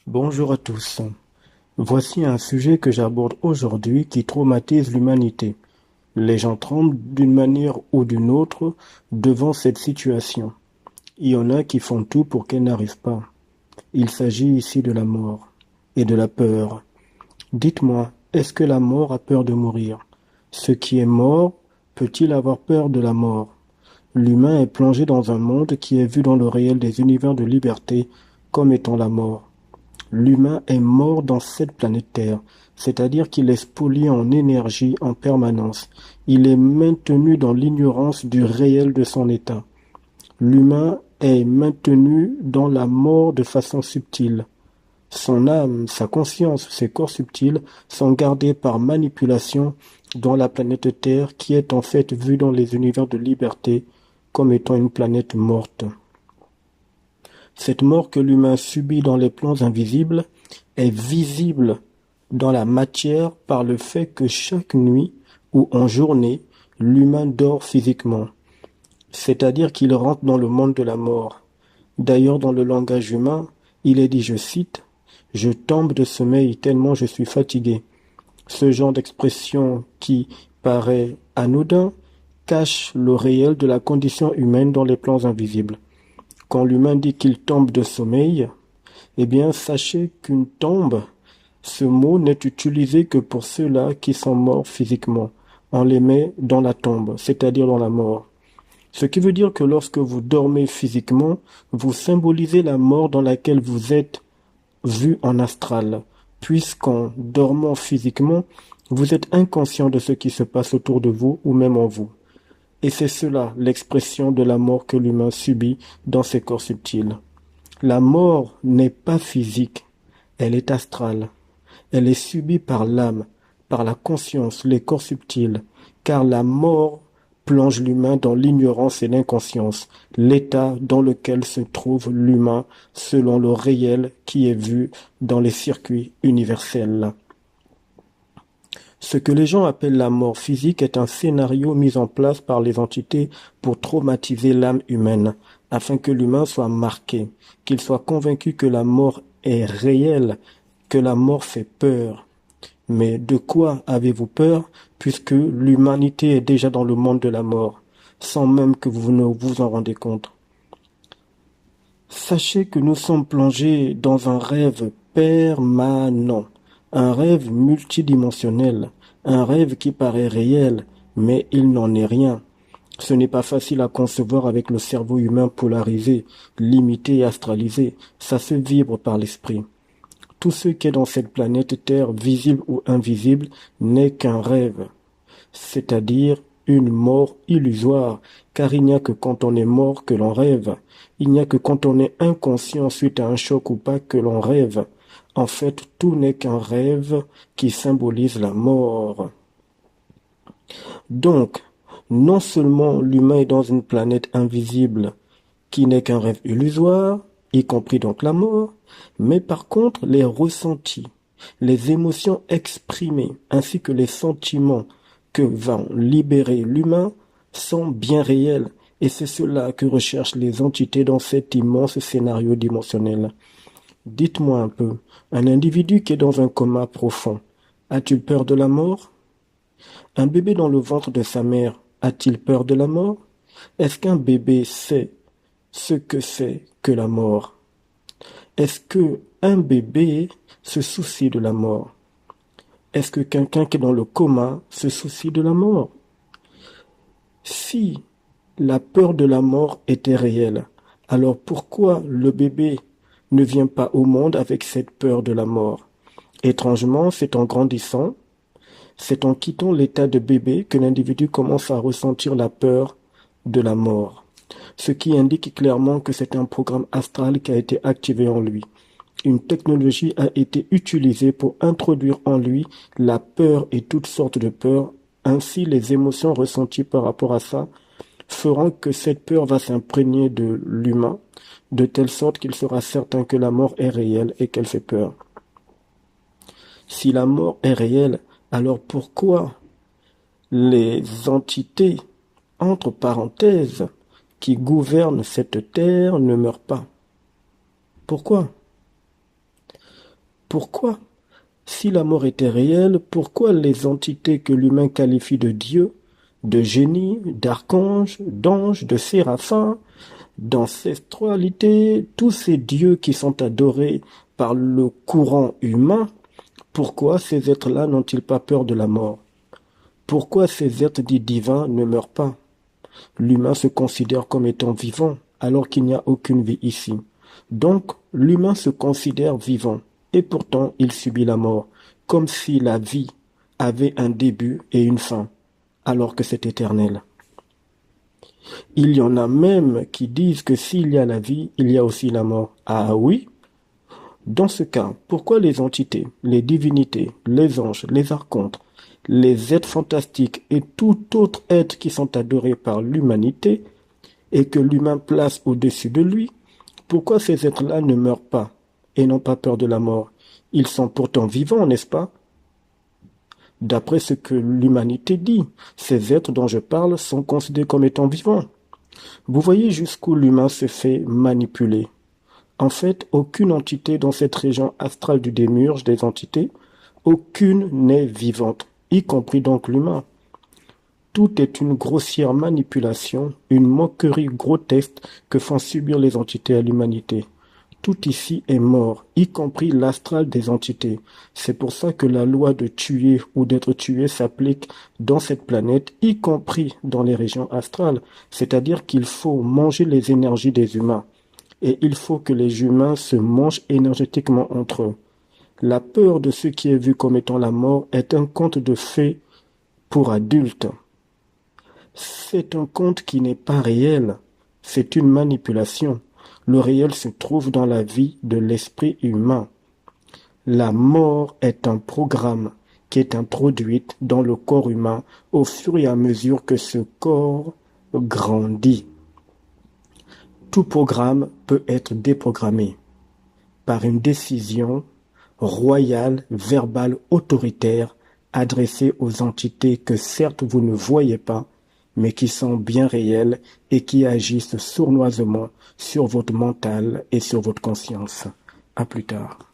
Bonjour à tous. Voici un sujet que j'aborde aujourd'hui qui traumatise l'humanité. Les gens tremblent d'une manière ou d'une autre devant cette situation. Il y en a qui font tout pour qu'elle n'arrive pas. Il s'agit ici de la mort et de la peur. Dites-moi, est-ce que la mort a peur de mourir? Ce qui est mort peut-il avoir peur de la mort? L'humain est plongé dans un monde qui est vu dans le réel des univers de liberté comme étant la mort. L'humain est mort dans cette planète Terre, c'est-à-dire qu'il est spolié en énergie en permanence. Il est maintenu dans l'ignorance du réel de son état. L'humain est maintenu dans la mort de façon subtile. Son âme, sa conscience, ses corps subtils sont gardés par manipulation dans la planète Terre qui est en fait vue dans les univers de liberté comme étant une planète morte. Cette mort que l'humain subit dans les plans invisibles est visible dans la matière par le fait que chaque nuit ou en journée, l'humain dort physiquement, c'est-à-dire qu'il rentre dans le monde de la mort. D'ailleurs, dans le langage humain, il est dit, je cite, « Je tombe de sommeil tellement je suis fatigué ». Ce genre d'expression qui paraît anodin cache le réel de la condition humaine dans les plans invisibles. Quand l'humain dit qu'il tombe de sommeil, eh bien, sachez qu'une tombe, ce mot n'est utilisé que pour ceux-là qui sont morts physiquement. On les met dans la tombe, c'est-à-dire dans la mort. Ce qui veut dire que lorsque vous dormez physiquement, vous symbolisez la mort dans laquelle vous êtes vu en astral, puisqu'en dormant physiquement, vous êtes inconscient de ce qui se passe autour de vous ou même en vous. Et c'est cela l'expression de la mort que l'humain subit dans ses corps subtils. La mort n'est pas physique, elle est astrale. Elle est subie par l'âme, par la conscience, les corps subtils, car la mort plonge l'humain dans l'ignorance et l'inconscience, l'état dans lequel se trouve l'humain selon le réel qui est vu dans les circuits universels. Ce que les gens appellent la mort physique est un scénario mis en place par les entités pour traumatiser l'âme humaine, afin que l'humain soit marqué, qu'il soit convaincu que la mort est réelle, que la mort fait peur. Mais de quoi avez-vous peur, puisque l'humanité est déjà dans le monde de la mort, sans même que vous ne vous en rendez compte? Sachez que nous sommes plongés dans un rêve permanent, un rêve multidimensionnel, un rêve qui paraît réel, mais il n'en est rien. Ce n'est pas facile à concevoir avec le cerveau humain polarisé, limité et astralisé. Ça se vibre par l'esprit. Tout ce qui est dans cette planète Terre, visible ou invisible, n'est qu'un rêve, c'est-à-dire une mort illusoire, car il n'y a que quand on est mort que l'on rêve. Il n'y a que quand on est inconscient suite à un choc ou pas que l'on rêve. En fait, tout n'est qu'un rêve qui symbolise la mort. Donc, non seulement l'humain est dans une planète invisible qui n'est qu'un rêve illusoire, y compris donc la mort, mais par contre les ressentis, les émotions exprimées, ainsi que les sentiments que va libérer l'humain sont bien réels, et c'est cela que recherchent les entités dans cet immense scénario dimensionnel. Dites-moi un peu, un individu qui est dans un coma profond, a-t-il peur de la mort? Un bébé dans le ventre de sa mère a-t-il peur de la mort? Est-ce qu'un bébé sait ce que c'est que la mort? Est-ce que un bébé se soucie de la mort? Est-ce que quelqu'un qui est dans le coma se soucie de la mort? Si la peur de la mort était réelle, alors pourquoi le bébé ne vient pas au monde avec cette peur de la mort? Étrangement, c'est en grandissant, c'est en quittant l'état de bébé que l'individu commence à ressentir la peur de la mort, ce qui indique clairement que c'est un programme astral qui a été activé en lui. Une technologie a été utilisée pour introduire en lui la peur et toutes sortes de peurs. Ainsi, les émotions ressenties par rapport à ça feront que cette peur va s'imprégner de l'humain, de telle sorte qu'il sera certain que la mort est réelle et qu'elle fait peur. Si la mort est réelle, alors pourquoi les entités, entre parenthèses, qui gouvernent cette terre ne meurent pas? Pourquoi? Pourquoi? Si la mort était réelle, pourquoi les entités que l'humain qualifie de Dieu, de génie, d'archange, d'ange, de séraphin, d'ancestralité, tous ces dieux qui sont adorés par le courant humain, pourquoi ces êtres-là n'ont-ils pas peur de la mort? Pourquoi ces êtres dits divins ne meurent pas? L'humain se considère comme étant vivant, alors qu'il n'y a aucune vie ici. Donc, l'humain se considère vivant, et pourtant il subit la mort, comme si la vie avait un début et une fin, alors que c'est éternel. Il y en a même qui disent que s'il y a la vie, il y a aussi la mort. Ah oui? Dans ce cas, pourquoi les entités, les divinités, les anges, les archontes, les êtres fantastiques et tout autre être qui sont adorés par l'humanité et que l'humain place au-dessus de lui, pourquoi ces êtres-là ne meurent pas et n'ont pas peur de la mort? Ils sont pourtant vivants, n'est-ce pas? D'après ce que l'humanité dit, ces êtres dont je parle sont considérés comme étant vivants. Vous voyez jusqu'où l'humain se fait manipuler. En fait, aucune entité dans cette région astrale du démiurge des entités, aucune n'est vivante, y compris donc l'humain. Tout est une grossière manipulation, une moquerie grotesque que font subir les entités à l'humanité. Tout ici est mort, y compris l'astral des entités. C'est pour ça que la loi de tuer ou d'être tué s'applique dans cette planète, y compris dans les régions astrales. C'est-à-dire qu'il faut manger les énergies des humains. Et il faut que les humains se mangent énergétiquement entre eux. La peur de ce qui est vu comme étant la mort est un conte de fées pour adultes. C'est un conte qui n'est pas réel. C'est une manipulation. Le réel se trouve dans la vie de l'esprit humain. La mort est un programme qui est introduit dans le corps humain au fur et à mesure que ce corps grandit. Tout programme peut être déprogrammé par une décision royale, verbale, autoritaire, adressée aux entités que certes vous ne voyez pas, mais qui sont bien réelles et qui agissent sournoisement sur votre mental et sur votre conscience. À plus tard.